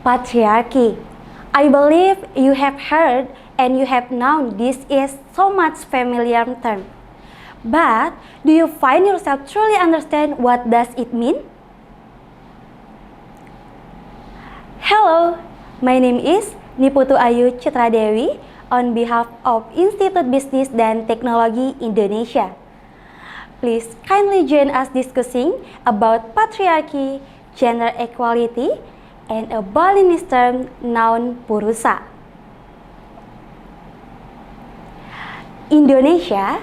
Patriarchy. I believe you have heard and you have known this is so much familiar term. But do you find yourself truly understand what does it mean? Hello, my name is Niputu Ayu Citra Dewi on behalf of Institut Bisnis dan Teknologi Indonesia. Please kindly join us discussing about patriarchy, gender equality, and a Balinese term noun purusa. Indonesia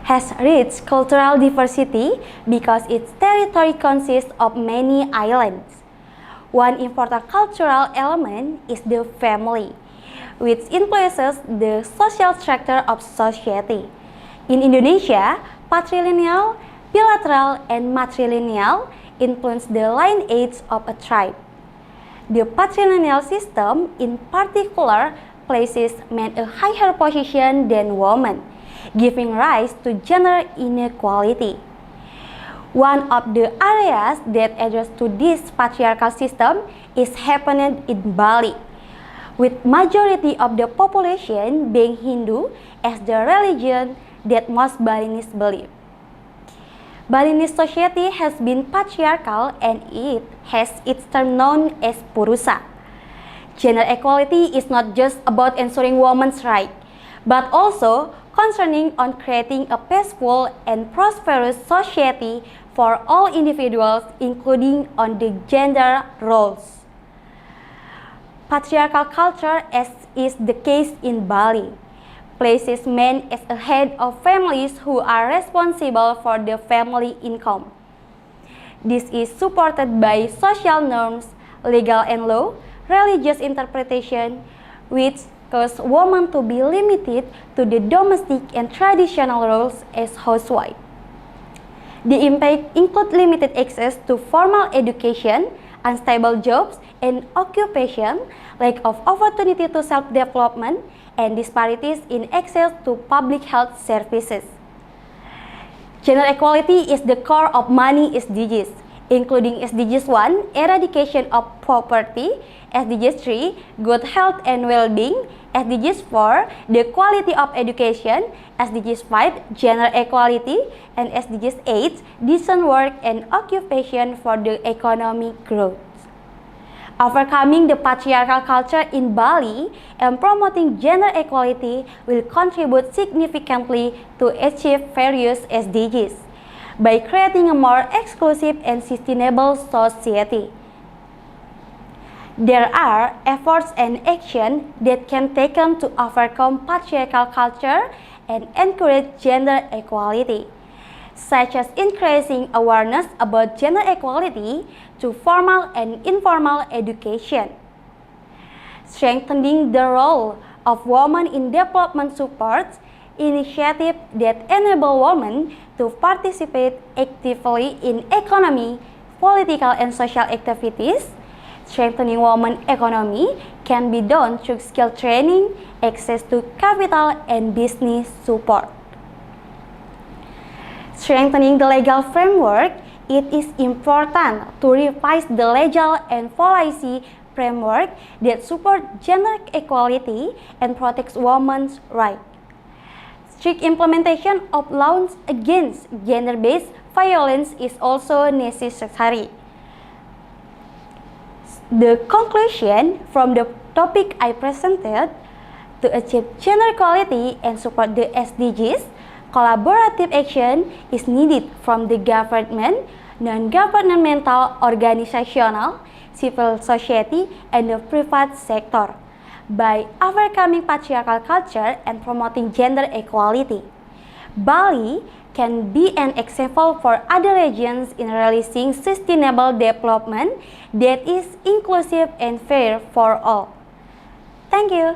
has rich cultural diversity because its territory consists of many islands. One important cultural element is the family, which influences the social structure of society. In Indonesia, patrilineal, bilateral, and matrilineal influence the lineage of a tribe. The patrilineal system, in particular, places men a higher position than women, giving rise to gender inequality. One of the areas that adheres to this patriarchal system is happening in Bali, with majority of the population being Hindu as the religion that most Balinese believe. Balinese society has been patriarchal and it has its term known as purusa. Gender equality is not just about ensuring women's rights, but also concerning on creating a peaceful and prosperous society for all individuals, including on the gender roles. Patriarchal culture, as is the case in Bali, places men as a head of families who are responsible for the family income. This is supported by social norms, legal and law, religious interpretation, which cause women to be limited to the domestic and traditional roles as housewife. The impact include limited access to formal education, unstable jobs and occupation, lack of opportunity to self-development, and disparities in access to public health services. Gender equality is the core of many SDGs, including SDGs 1, eradication of poverty, SDGs 3, good health and well-being, SDGs 4, the quality of education, SDGs 5, gender equality, and SDGs 8, decent work and occupation for the economic growth. Overcoming the patriarchal culture in Bali and promoting gender equality will contribute significantly to achieve various SDGs by creating a more exclusive and sustainable society. There are efforts and action that can be taken to overcome patriarchal culture and encourage gender equality, such as increasing awareness about gender equality through formal and informal education, strengthening the role of women in development support, initiatives that enable women to participate actively in economy, political and social activities. Strengthening women's economy can be done through skill training, access to capital, and business support. Strengthening the legal framework, it is important to revise the legal and policy framework that support gender equality and protects women's rights. Strict implementation of laws against gender-based violence is also necessary. The conclusion from the topic I presented: to achieve gender equality and support the SDGs, collaborative action is needed from the government, non-governmental organizational, civil society, and the private sector by overcoming patriarchal culture and promoting gender equality. Bali can be an example for other regions in realizing sustainable development that is inclusive and fair for all. Thank you.